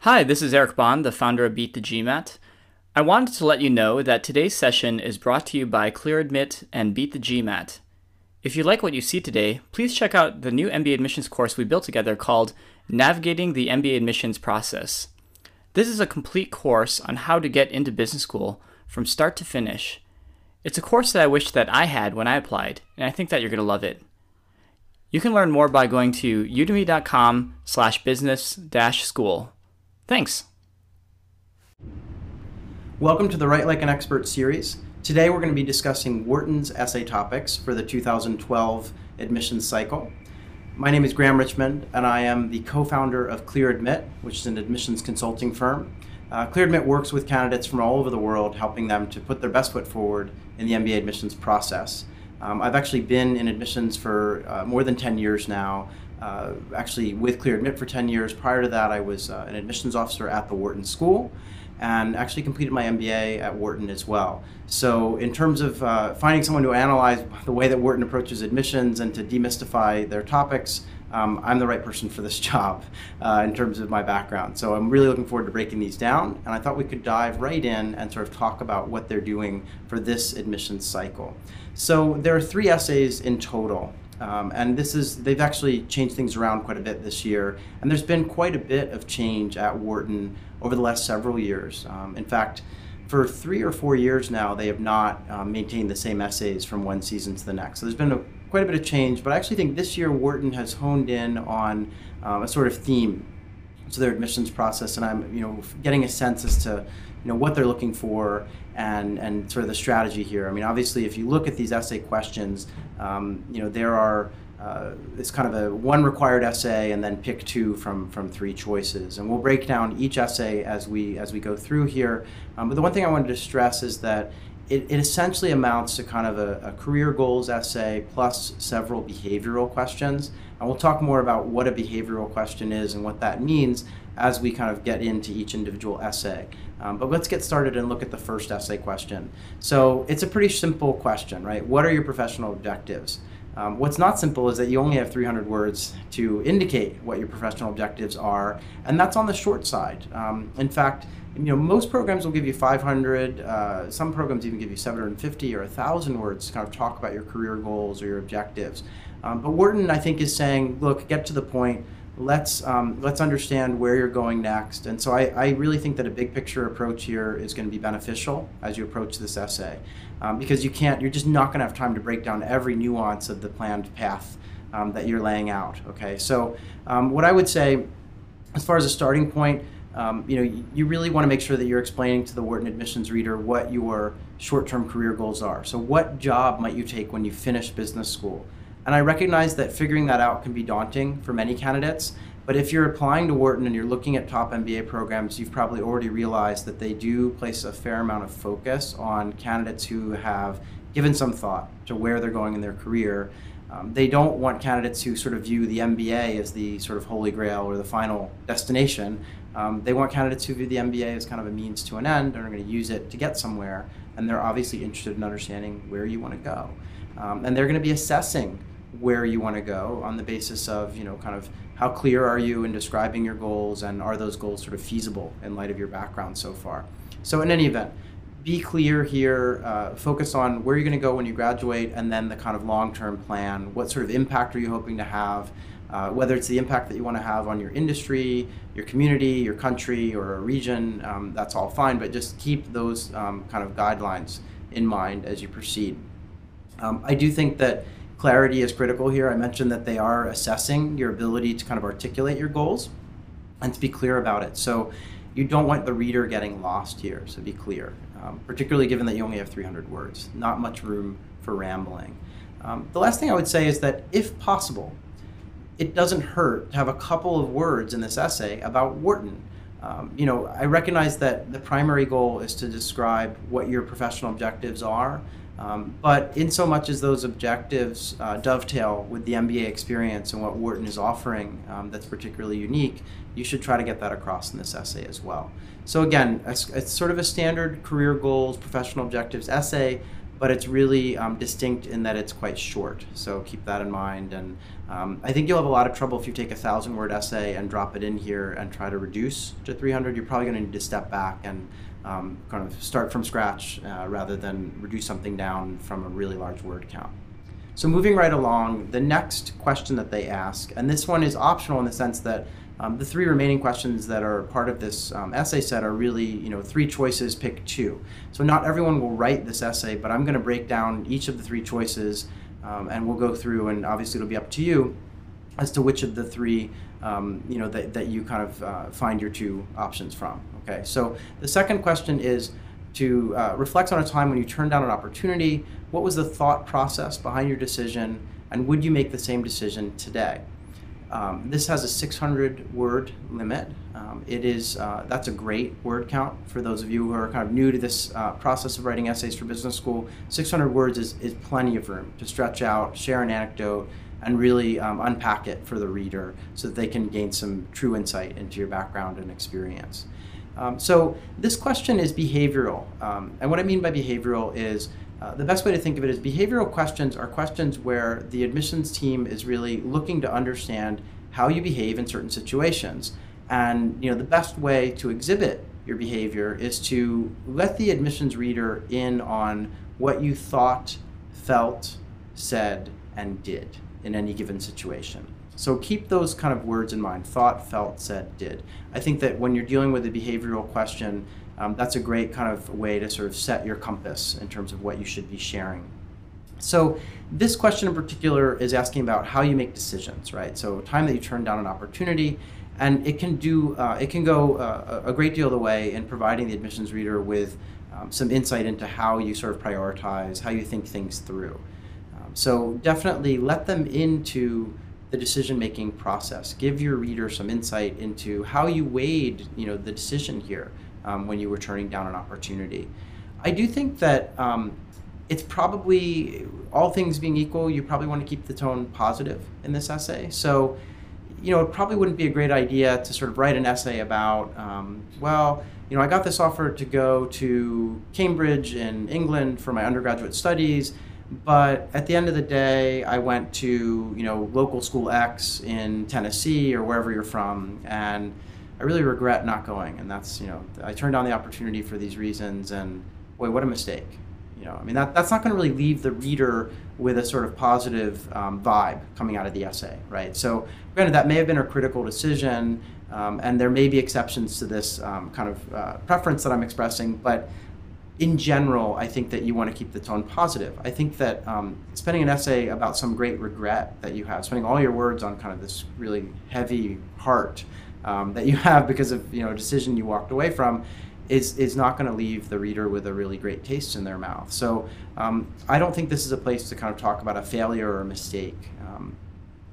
Hi, this is Eric Bond, the founder of Beat the GMAT. I wanted to let you know that today's session is brought to you by ClearAdmit and Beat the GMAT. If you like what you see today, please check out the new MBA admissions course we built together called Navigating the MBA Admissions Process. This is a complete course on how to get into business school from start to finish. It's a course that I wish that I had when I applied, and I think that you're going to love it. You can learn more by going to udemy.com/business-school. Thanks. Welcome to the Write Like an Expert series. Today we're going to be discussing Wharton's essay topics for the 2012 admissions cycle. My name is Graham Richmond and I am the co-founder of ClearAdmit, which is an admissions consulting firm. ClearAdmit works with candidates from all over the world, helping them to put their best foot forward in the MBA admissions process. I've actually been in admissions for more than 10 years now. Actually with ClearAdmit for 10 years. Prior to that, I was an admissions officer at the Wharton School and actually completed my MBA at Wharton as well. So in terms of finding someone to analyze the way that Wharton approaches admissions and to demystify their topics, I'm the right person for this job in terms of my background. So I'm really looking forward to breaking these down, and I thought we could dive right in and sort of talk about what they're doing for this admissions cycle. So there are 3 essays in total. And they've actually changed things around quite a bit this year, and there's been quite a bit of change at Wharton over the last several years. In fact, for 3 or 4 years now, they have not maintained the same essays from one season to the next. So there's been quite a bit of change, but I actually think this year Wharton has honed in on a sort of theme to their admissions process, and I'm getting a sense as to what they're looking for and sort of the strategy here. I mean, obviously, if you look at these essay questions, there are it's kind of a one required essay and then pick 2 from 3 choices, and we'll break down each essay as we go through here. But the one thing I wanted to stress is that it essentially amounts to kind of a career goals essay plus several behavioral questions. And we'll talk more about what a behavioral question is and what that means as we kind of get into each individual essay. But let's get started and look at the first essay question. So it's a pretty simple question, right? What are your professional objectives? What's not simple is that you only have 300 words to indicate what your professional objectives are, and that's on the short side. In fact, most programs will give you 500, some programs even give you 750 or 1,000 words to kind of talk about your career goals or your objectives. But Wharton, I think, is saying, look, get to the point. Let's understand where you're going next. And so I really think that a big picture approach here is going to be beneficial as you approach this essay, because you're just not going to have time to break down every nuance of the planned path that you're laying out. Okay, so what I would say, as far as a starting point, you really want to make sure that you're explaining to the Wharton admissions reader what your short-term career goals are. So what job might you take when you finish business school? And I recognize that figuring that out can be daunting for many candidates, but if you're applying to Wharton and you're looking at top MBA programs, you've probably already realized that they do place a fair amount of focus on candidates who have given some thought to where they're going in their career. They don't want candidates who sort of view the MBA as the sort of holy grail or the final destination. They want candidates who view the MBA as kind of a means to an end and are going to use it to get somewhere, and they're obviously interested in understanding where you want to go. And they're going to be assessing where you want to go on the basis of, kind of how clear are you in describing your goals, and are those goals sort of feasible in light of your background so far. So in any event, be clear here, focus on where you're going to go when you graduate, and then the kind of long-term plan. What sort of impact are you hoping to have? Whether it's the impact that you want to have on your industry, your community, your country, or a region, that's all fine, but just keep those kind of guidelines in mind as you proceed. I do think that clarity is critical here. I mentioned that they are assessing your ability to kind of articulate your goals and to be clear about it. So you don't want the reader getting lost here, so be clear, particularly given that you only have 300 words. Not much room for rambling. The last thing I would say is that if possible, it doesn't hurt to have a couple of words in this essay about Wharton. I recognize that the primary goal is to describe what your professional objectives are, but in so much as those objectives dovetail with the MBA experience and what Wharton is offering that's particularly unique, you should try to get that across in this essay as well. So again, it's sort of a standard career goals, professional objectives essay, but it's really distinct in that it's quite short. So keep that in mind. And I think you'll have a lot of trouble if you take a 1,000-word essay and drop it in here and try to reduce to 300. You're probably going to need to step back and kind of start from scratch rather than reduce something down from a really large word count. So moving right along, the next question that they ask, and this one is optional in the sense that the 3 remaining questions that are part of this essay set are really, 3 choices, pick 2. So not everyone will write this essay, but I'm going to break down each of the 3 choices, and we'll go through, and obviously it'll be up to you as to which of the 3, that you kind of find your 2 options from. Okay. So the second question is to reflect on a time when you turned down an opportunity. What was the thought process behind your decision, and would you make the same decision today? This has a 600-word limit. That's a great word count for those of you who are kind of new to this process of writing essays for business school. 600 words is plenty of room to stretch out, share an anecdote, and really unpack it for the reader so that they can gain some true insight into your background and experience. So this question is behavioral, and what I mean by behavioral is the best way to think of it is behavioral questions are questions where the admissions team is really looking to understand how you behave in certain situations. And the best way to exhibit your behavior is to let the admissions reader in on what you thought, felt, said, and did in any given situation. So keep those kind of words in mind: thought, felt, said, did. I think that when you're dealing with a behavioral question, that's a great kind of way to sort of set your compass in terms of what you should be sharing. So this question in particular is asking about how you make decisions, right? So time that you turn down an opportunity, and it can go a great deal of the way in providing the admissions reader with some insight into how you sort of prioritize, how you think things through. So definitely let them into the decision-making process. Give your reader some insight into how you weighed, the decision here when you were turning down an opportunity. I do think that it's probably, all things being equal, you probably want to keep the tone positive in this essay. So, it probably wouldn't be a great idea to sort of write an essay about, I got this offer to go to Cambridge in England for my undergraduate studies, but at the end of the day, I went to, local school X in Tennessee or wherever you're from, and I really regret not going. And that's, I turned down the opportunity for these reasons, and boy, what a mistake. That's not going to really leave the reader with a sort of positive vibe coming out of the essay, right? So granted, that may have been a critical decision, and there may be exceptions to this kind of preference that I'm expressing, but in general, I think that you want to keep the tone positive. I think that spending an essay about some great regret that you have, spending all your words on kind of this really heavy heart that you have because of a decision you walked away from, is not going to leave the reader with a really great taste in their mouth. So I don't think this is a place to kind of talk about a failure or a mistake.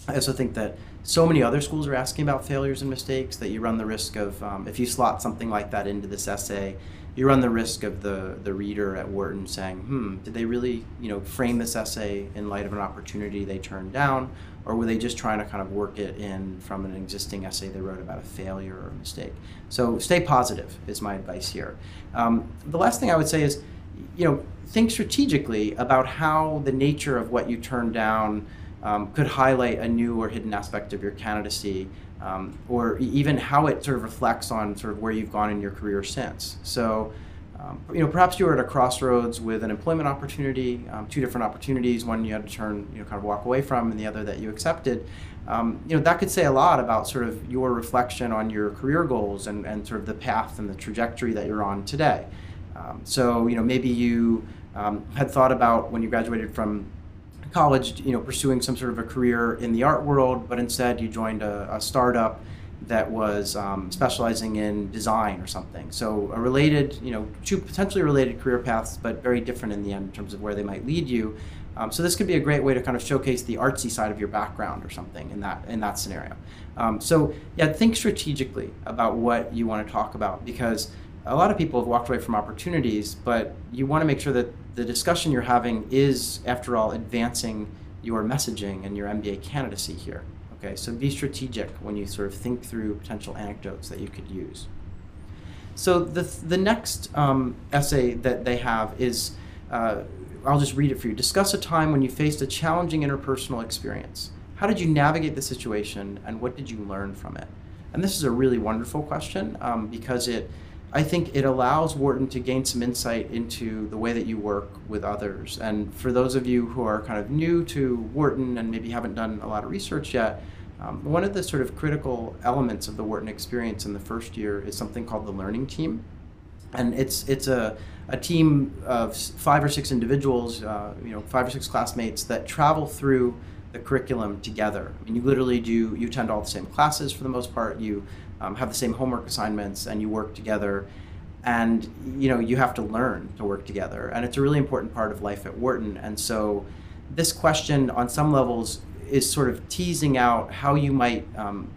I also think that so many other schools are asking about failures and mistakes that you run the risk of, if you slot something like that into this essay, you run the risk of the reader at Wharton saying, did they really frame this essay in light of an opportunity they turned down, or were they just trying to kind of work it in from an existing essay they wrote about a failure or a mistake? So stay positive is my advice here. The last thing I would say is, think strategically about how the nature of what you turned down could highlight a new or hidden aspect of your candidacy, or even how it sort of reflects on sort of where you've gone in your career since. So, perhaps you were at a crossroads with an employment opportunity, 2 different opportunities, one you had to turn, kind of walk away from, and the other that you accepted. That could say a lot about sort of your reflection on your career goals and sort of the path and the trajectory that you're on today. So, maybe you had thought about when you graduated from college, pursuing some sort of a career in the art world, but instead you joined a startup that was specializing in design or something. So a related, 2 potentially related career paths, but very different in the end in terms of where they might lead you. So this could be a great way to kind of showcase the artsy side of your background or something in that scenario. So yeah, think strategically about what you want to talk about, because a lot of people have walked away from opportunities, but you want to make sure that the discussion you're having is, after all, advancing your messaging and your MBA candidacy here. Okay, so be strategic when you sort of think through potential anecdotes that you could use. So the next essay that they have is I'll just read it for you. Discuss a time when you faced a challenging interpersonal experience. How did you navigate the situation, and what did you learn from it? And this is a really wonderful question because I think it allows Wharton to gain some insight into the way that you work with others. And for those of you who are kind of new to Wharton and maybe haven't done a lot of research yet, one of the sort of critical elements of the Wharton experience in the first year is something called the learning team. And it's a team of 5 or 6 individuals, 5 or 6 classmates that travel through the curriculum together. I mean, you attend all the same classes for the most part, you have the same homework assignments, and you work together, and you have to learn to work together. And it's a really important part of life at Wharton. And so this question on some levels is sort of teasing out how you might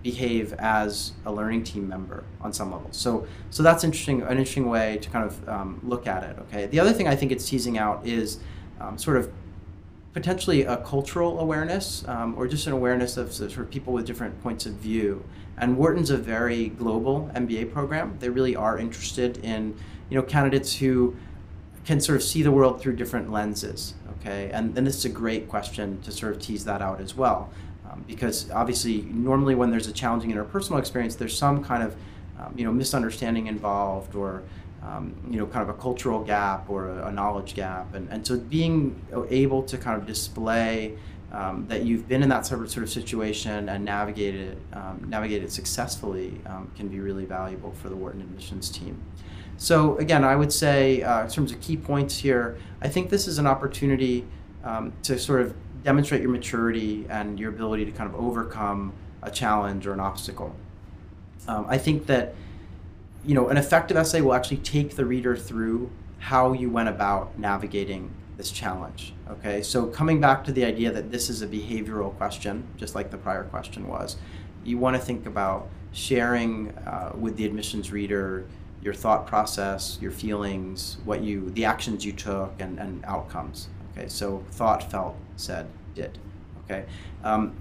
behave as a learning team member on some levels. So that's an interesting way to kind of look at it. Okay. The other thing I think it's teasing out is sort of potentially a cultural awareness or just an awareness of sort of people with different points of view. And Wharton's a very global MBA program. They really are interested in candidates who can sort of see the world through different lenses. Okay, and this is a great question to sort of tease that out as well, because obviously normally when there's a challenging interpersonal experience, there's some kind of misunderstanding involved, or kind of a cultural gap or a knowledge gap, and so being able to kind of display that you've been in that sort of situation and navigated it successfully can be really valuable for the Wharton admissions team. So again, I would say in terms of key points here, I think this is an opportunity to sort of demonstrate your maturity and your ability to kind of overcome a challenge or an obstacle. I think that an effective essay will actually take the reader through how you went about navigating this challenge. Okay, so coming back to the idea that this is a behavioral question, just like the prior question was, you want to think about sharing with the admissions reader your thought process, your feelings, the actions you took, and outcomes. Okay, so thought, felt, said, did. Okay.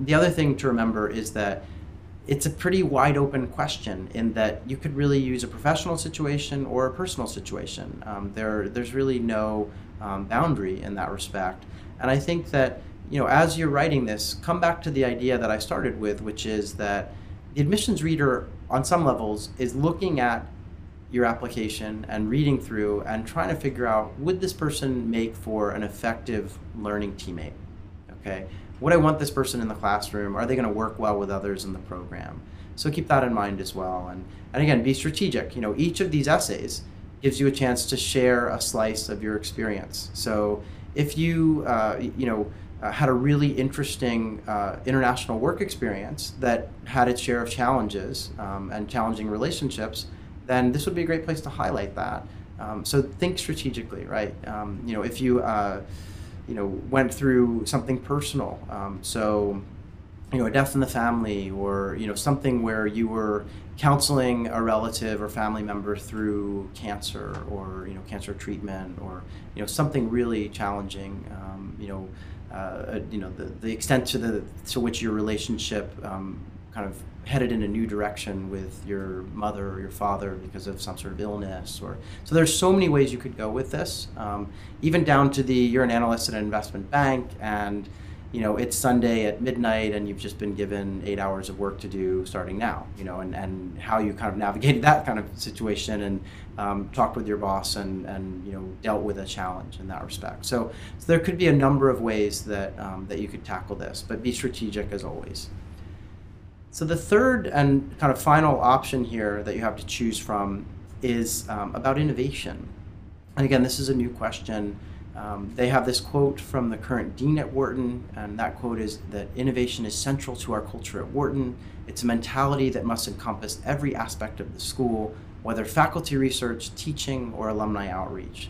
The other thing to remember is that it's a pretty wide open question in that you could really use a professional situation or a personal situation. There's really no boundary in that respect. And I think that as you're writing this, come back to the idea that I started with, which is that the admissions reader on some levels is looking at your application and reading through and trying to figure out, would this person make for an effective learning teammate? Okay, would I want this person in the classroom? Are they going to work well with others in the program? So keep that in mind as well. And again, be strategic. Each of these essays gives you a chance to share a slice of your experience. So if you had a really interesting international work experience that had its share of challenges and challenging relationships, then this would be a great place to highlight that. So think strategically, right? If you went through something personal, a death in the family, or something where you were counseling a relative or family member through cancer, or cancer treatment, or something really challenging. The extent to which your relationship kind of headed in a new direction with your mother or your father because of some sort of illness, so there's so many ways you could go with this, even down to you're an analyst at an investment bank, and it's Sunday at midnight and you've just been given 8 hours of work to do starting now, and how you kind of navigated that kind of situation and talked with your boss and dealt with a challenge in that respect. So there could be a number of ways that you could tackle this, but be strategic as always. So the third and kind of final option here that you have to choose from is about innovation. And again, this is a new question. They have this quote from the current dean at Wharton, and that quote is that innovation is central to our culture at Wharton. It's a mentality that must encompass every aspect of the school, whether faculty research, teaching, or alumni outreach.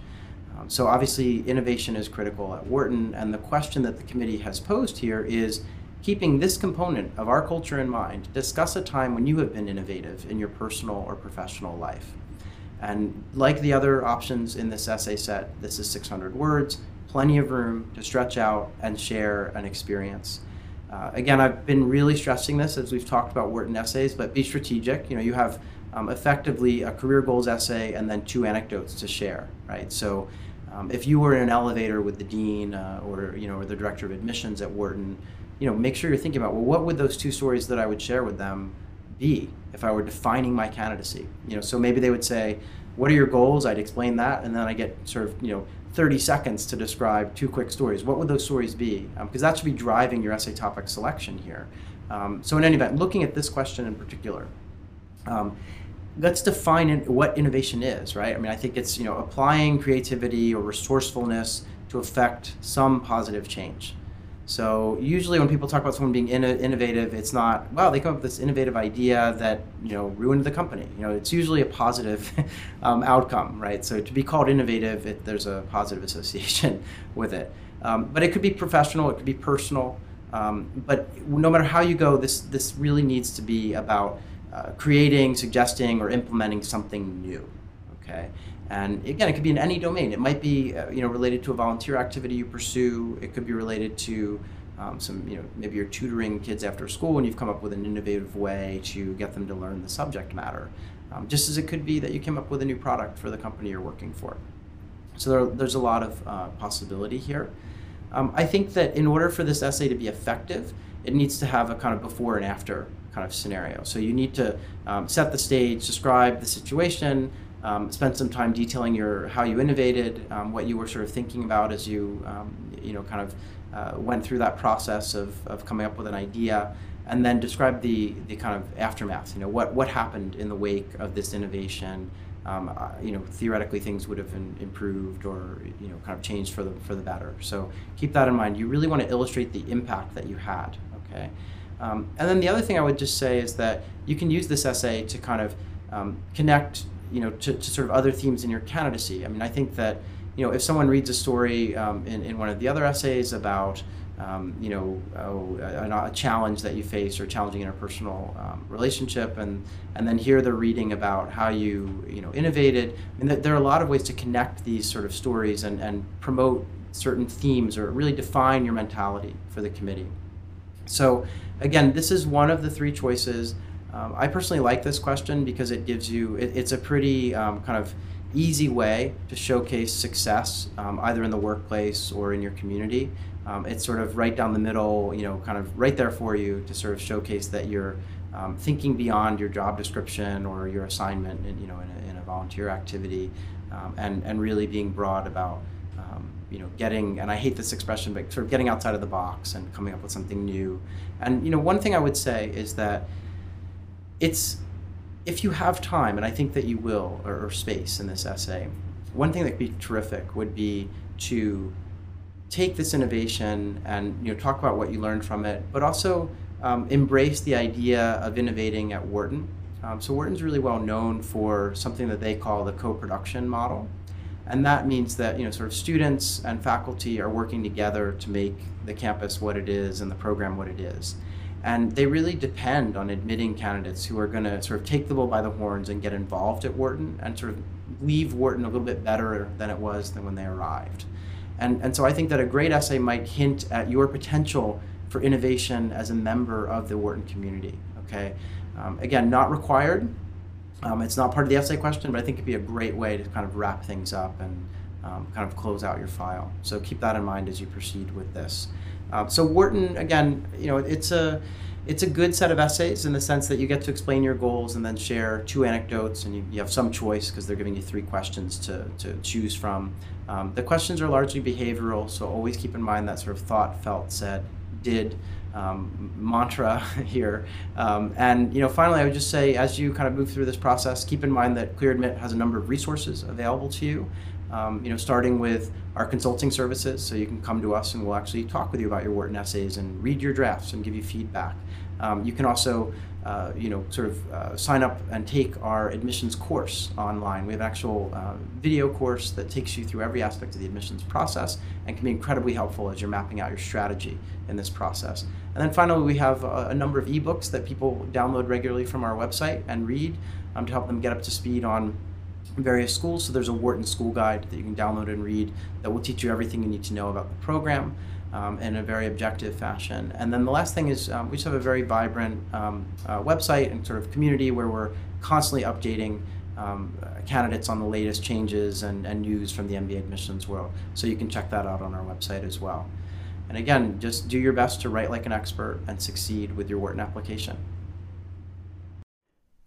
So obviously innovation is critical at Wharton, and the question that the committee has posed here is, keeping this component of our culture in mind, discuss a time when you have been innovative in your personal or professional life. And like the other options in this essay set, this is 600 words, plenty of room to stretch out and share an experience. Again, I've been really stressing this as we've talked about Wharton essays, but be strategic. You have effectively a career goals essay and then 2 anecdotes to share, right? So If you were in an elevator with the dean or the director of admissions at Wharton, make sure you're thinking about, well, what would those two stories that I would share with them be if I were defining my candidacy? So maybe they would say, what are your goals? I'd explain that, and then I get sort of 30 seconds to describe two quick stories. What would those stories be? Because that should be driving your essay topic selection here. So in any event, looking at this question in particular, let's define what innovation is, right? I mean, I think it's applying creativity or resourcefulness to affect some positive change. So usually when people talk about someone being innovative, it's not, wow, they come up with this innovative idea that ruined the company. It's usually a positive outcome, right? So to be called innovative, there's a positive association with it. But it could be professional, it could be personal. But no matter how you go, this really needs to be about creating, suggesting, or implementing something new. Okay. And again, it could be in any domain. It might be related to a volunteer activity you pursue. It could be related to maybe you're tutoring kids after school and you've come up with an innovative way to get them to learn the subject matter. Just as it could be that you came up with a new product for the company you're working for. So there's a lot of possibility here. I think that in order for this essay to be effective, it needs to have a kind of before and after kind of scenario. So you need to set the stage, describe the situation, spend some time detailing how you innovated, what you were sort of thinking about as you went through that process of coming up with an idea, and then describe the kind of aftermath. What happened in the wake of this innovation. Theoretically things would have improved or kind of changed for the better. So keep that in mind. You really want to illustrate the impact that you had. Okay, and then the other thing I would just say is that you can use this essay to kind of connect to sort of other themes in your candidacy. I mean, I think that if someone reads a story in one of the other essays about a challenge that you face or challenging interpersonal relationship, and then here they're reading about how you innovated. I mean, there are a lot of ways to connect these sort of stories and promote certain themes or really define your mentality for the committee. So again, this is one of the three choices. I personally like this question because it gives you, it's a pretty kind of easy way to showcase success either in the workplace or in your community. It's sort of right down the middle, kind of right there for you to sort of showcase that you're thinking beyond your job description or your assignment in a volunteer activity, and really being broad about getting, and I hate this expression, but sort of getting outside of the box and coming up with something new. And one thing I would say is that if you have time, and I think that you will, or space in this essay, one thing that would be terrific would be to take this innovation and talk about what you learned from it, but also embrace the idea of innovating at Wharton. So Wharton's really well known for something that they call the co-production model. And that means that sort of students and faculty are working together to make the campus what it is and the program what it is. And they really depend on admitting candidates who are going to sort of take the bull by the horns and get involved at Wharton and sort of leave Wharton a little bit better than it was than when they arrived. And so I think that a great essay might hint at your potential for innovation as a member of the Wharton community. Okay, again, not required. It's not part of the essay question, but I think it'd be a great way to kind of wrap things up and kind of close out your file. So keep that in mind as you proceed with this. So Wharton, again, it's a good set of essays in the sense that you get to explain your goals and then share two anecdotes, and you have some choice because they're giving you three questions to choose from. The questions are largely behavioral, so always keep in mind that sort of thought, felt, said, did mantra here. And finally, I would just say, as you kind of move through this process, keep in mind that ClearAdmit has a number of resources available to you. Starting with our consulting services, so you can come to us and we'll actually talk with you about your Wharton essays and read your drafts and give you feedback. You can also, sign up and take our admissions course online. We have an actual video course that takes you through every aspect of the admissions process and can be incredibly helpful as you're mapping out your strategy in this process. And then finally, we have a number of ebooks that people download regularly from our website and read to help them get up to speed on various schools. So there's a Wharton school guide that you can download and read that will teach you everything you need to know about the program in a very objective fashion. And then the last thing is we just have a very vibrant website and sort of community where we're constantly updating candidates on the latest changes and news from the MBA admissions world. So you can check that out on our website as well. And again, just do your best to write like an expert and succeed with your Wharton application.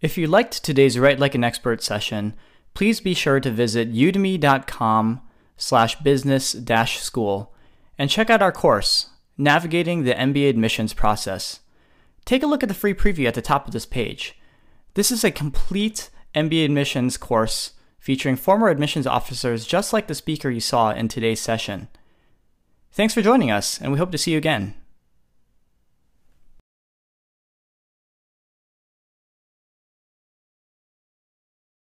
If you liked today's Write Like an Expert session, please be sure to visit udemy.com/business-school and check out our course, Navigating the MBA Admissions Process. Take a look at the free preview at the top of this page. This is a complete MBA admissions course featuring former admissions officers just like the speaker you saw in today's session. Thanks for joining us, and we hope to see you again.